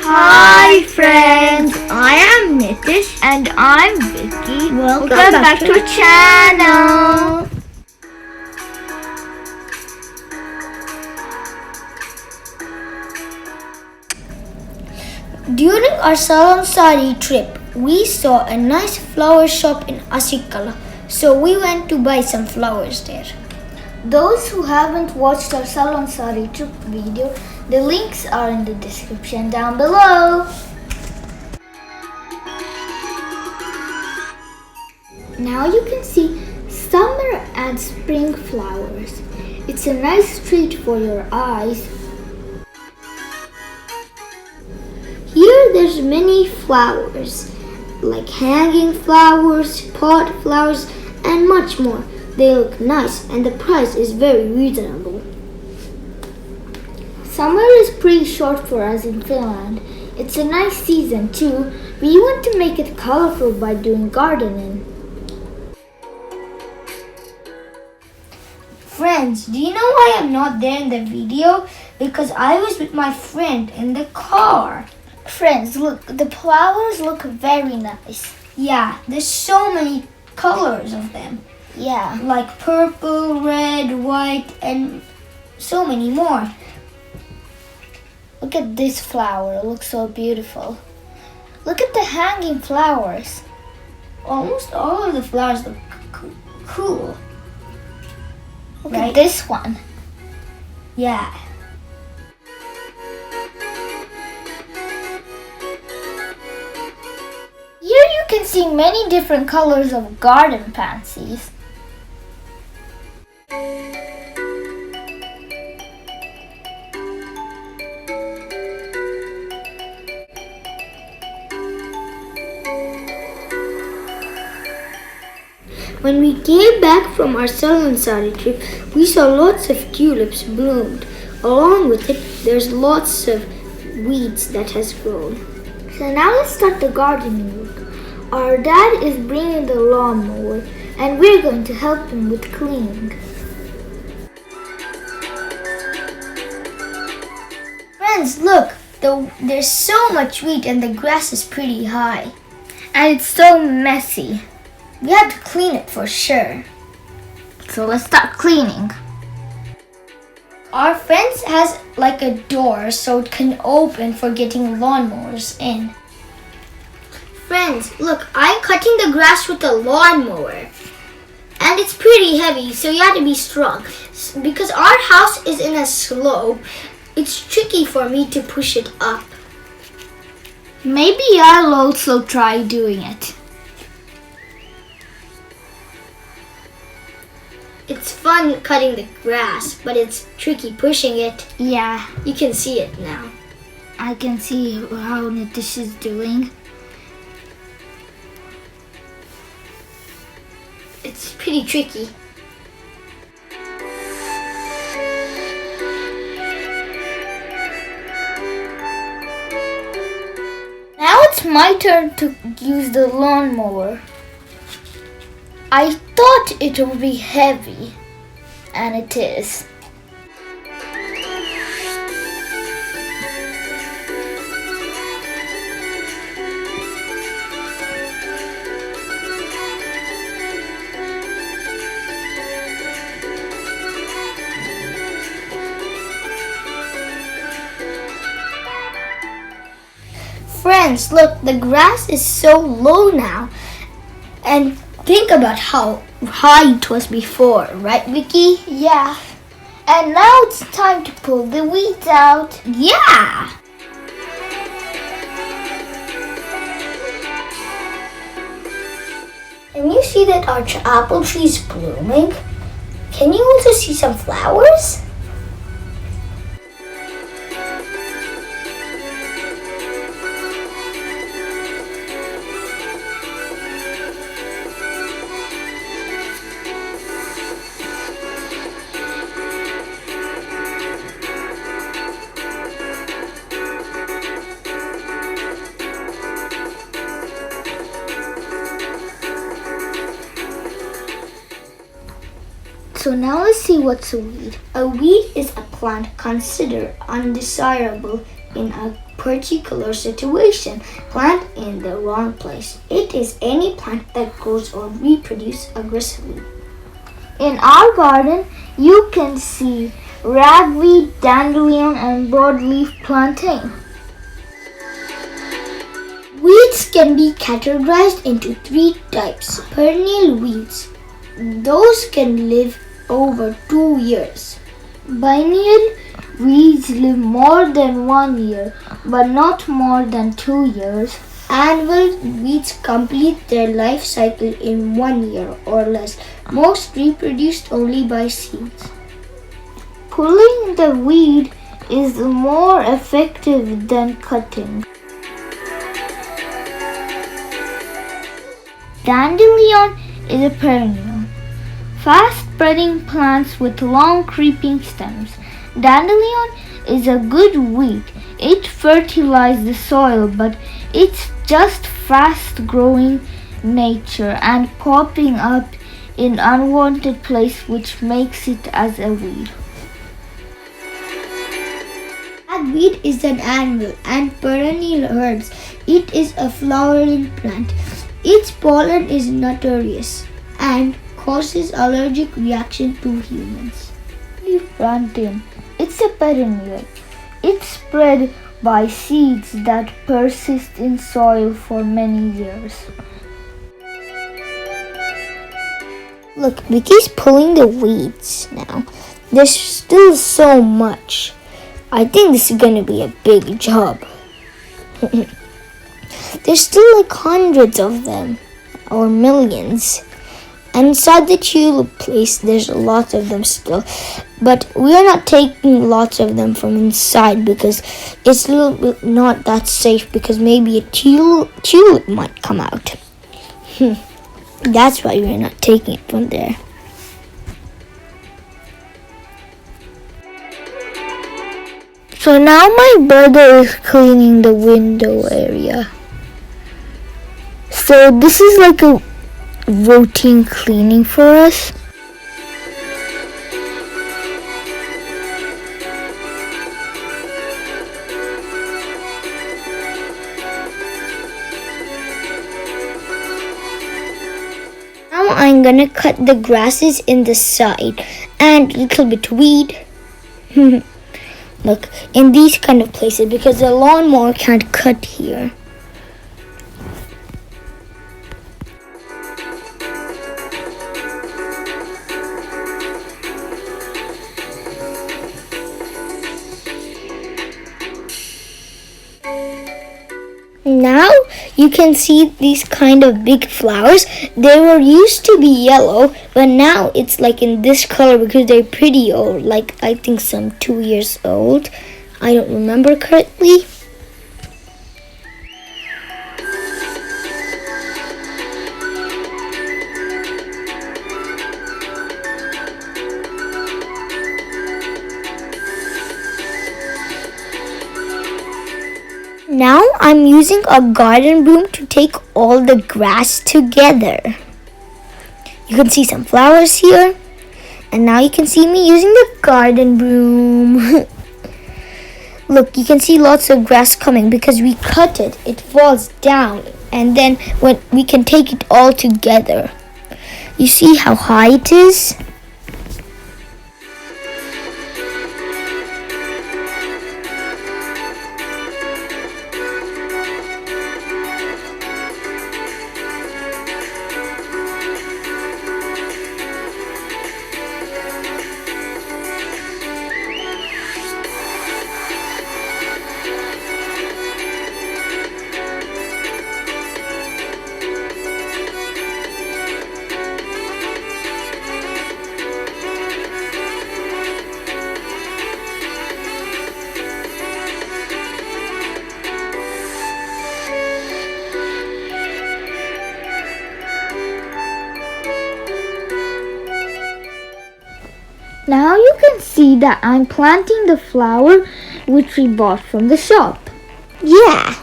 Hi friends, I am Nithish and I'm Viki. Welcome back to our channel. During our Salonsaari trip, we saw a nice flower shop in Asikkala, so we went to buy some flowers there. Those who haven't watched our Salonsaari trip video, the links are in the description down below. Now you can see summer and spring flowers. It's a nice treat for your eyes. Here there's many flowers, like hanging flowers, pot flowers, and much more. They look nice and the price is very reasonable. Summer is pretty short for us in Finland. It's a nice season too. We want to make it colorful by doing gardening. Friends, do you know why I'm not there in the video? Because I was with my friend in the car. Friends, look, the flowers look very nice. Yeah, there's so many colors of them. Yeah, like purple, red, white, and so many more. Look at this flower, it looks so beautiful. Look at the hanging flowers. Almost all of the flowers look cool. Look at this one. Yeah. Here you can see many different colors of garden pansies. When we came back from our Salonsaari trip, we saw lots of tulips bloomed. Along with it, there's lots of weeds that has grown. So now let's start the gardening work. Our dad is bringing the lawnmower and we're going to help him with cleaning. Friends, look, there's so much wheat and the grass is pretty high. And it's so messy. We have to clean it for sure. So let's start cleaning. Our fence has like a door so it can open for getting lawnmowers in. Friends, look, I'm cutting the grass with a lawnmower. And it's pretty heavy, so you have to be strong. Because our house is in a slope, it's tricky for me to push it up. Maybe I'll also try doing it. It's fun cutting the grass, but it's tricky pushing it. Yeah. You can see it now. I can see how Nithish is doing. It's pretty tricky. Now it's my turn to use the lawnmower. I thought it would be heavy, and it is. Friends, look, the grass is so low now, and think about how high it was before, right, Viki? Yeah. And now it's time to pull the weeds out. Yeah! Can you see that our apple tree is blooming? Can you also see some flowers? So now let's see what's a weed. A weed is a plant considered undesirable in a particular situation, plant in the wrong place. It is any plant that grows or reproduces aggressively. In our garden, you can see ragweed, dandelion, and broadleaf plantain. Weeds can be categorized into 3 types. Perennial weeds. Those can live over 2 years. Biennial weeds live more than 1 year, but not more than 2 years. Annual weeds complete their life cycle in 1 year or less. Most reproduced only by seeds. Pulling the weed is more effective than cutting. Dandelion is a perennial, fast-spreading plants with long creeping stems. Dandelion is a good weed. It fertilizes the soil, but it's just fast-growing nature and popping up in unwanted place, which makes it as a weed. Ragweed is an annual and perennial herbs. It is a flowering plant. Its pollen is notorious and causes allergic reaction to humans. Leaf plantain. It's a perennial. It's spread by seeds that persist in soil for many years. Look, Viki's pulling the weeds now. There's still so much. I think this is going to be a big job. There's still like hundreds of them, or millions. And inside the tulip place, there's lots of them still. But we are not taking lots of them from inside because it's a little bit not that safe, because maybe a tulip might come out. That's why we're not taking it from there. So now my brother is cleaning the window area. So this is like a routine cleaning for us. Now I'm gonna cut the grasses in the side and a little bit weed. Look, in these kind of places, because the lawnmower can't cut here. Now you can see these kind of big flowers. They were used to be yellow, but now it's like in this color because they're pretty old, like I think some 2 years old. I don't remember correctly. Now I'm using a garden broom to take all the grass together. You can see some flowers here. And now you can see me using the garden broom. Look, you can see lots of grass coming because we cut it. It falls down. And then when we can take it all together. You see how high it is? Now you can see that I'm planting the flower which we bought from the shop. Yeah.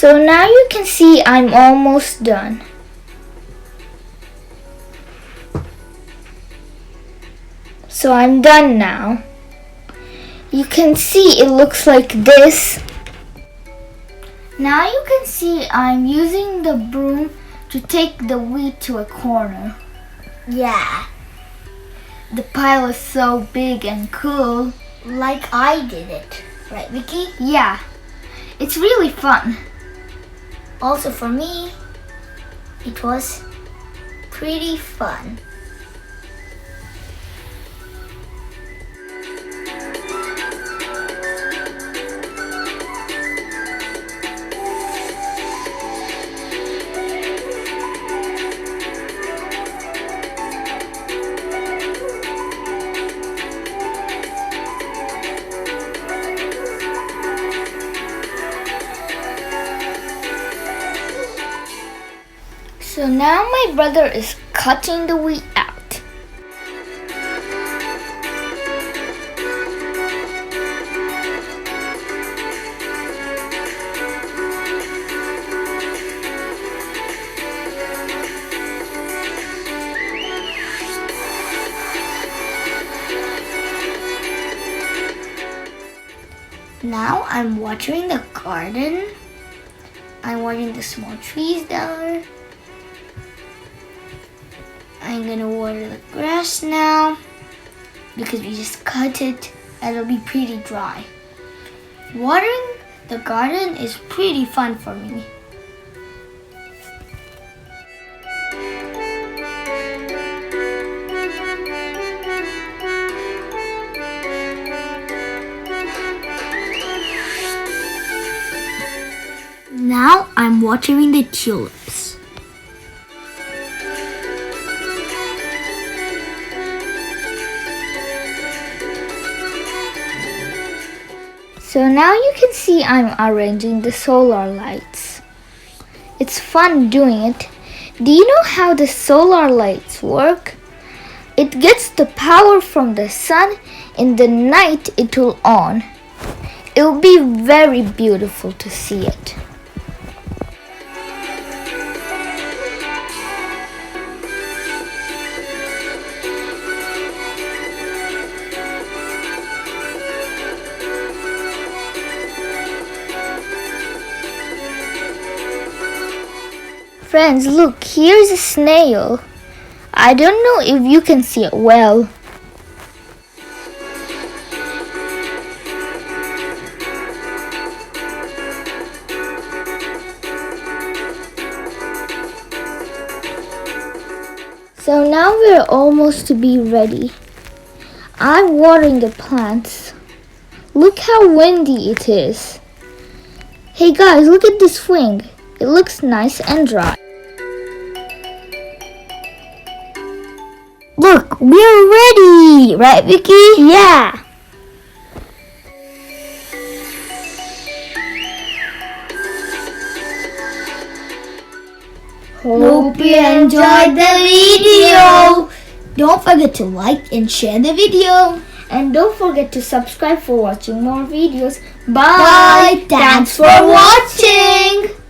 So now you can see I'm almost done. So I'm done now. You can see it looks like this. Now you can see I'm using the broom to take the wheat to a corner. Yeah, The pile is so big and cool. like I did it. Right, Viki? Yeah, it's really fun. Also for me, it was pretty fun. So now my brother is cutting the wheat out. Now I'm watering the garden. I'm watering the small trees there. I'm gonna water the grass now because we just cut it and it'll be pretty dry. Watering the garden is pretty fun for me. Now I'm watering the tulips. So now you can see I'm arranging the solar lights. It's fun doing it. Do you know how the solar lights work? It gets the power from the sun. In the night it will on. It will be very beautiful to see it. Friends, look, here's a snail. I don't know if you can see it well. So now we're almost to be ready. I'm watering the plants. Look how windy it is. Hey guys, look at this swing. It looks nice and dry. Look, we're ready! Right, Viki? Yeah! Hope you enjoyed the video. Don't forget to like and share the video. And don't forget to subscribe for watching more videos. Bye. Thanks for watching.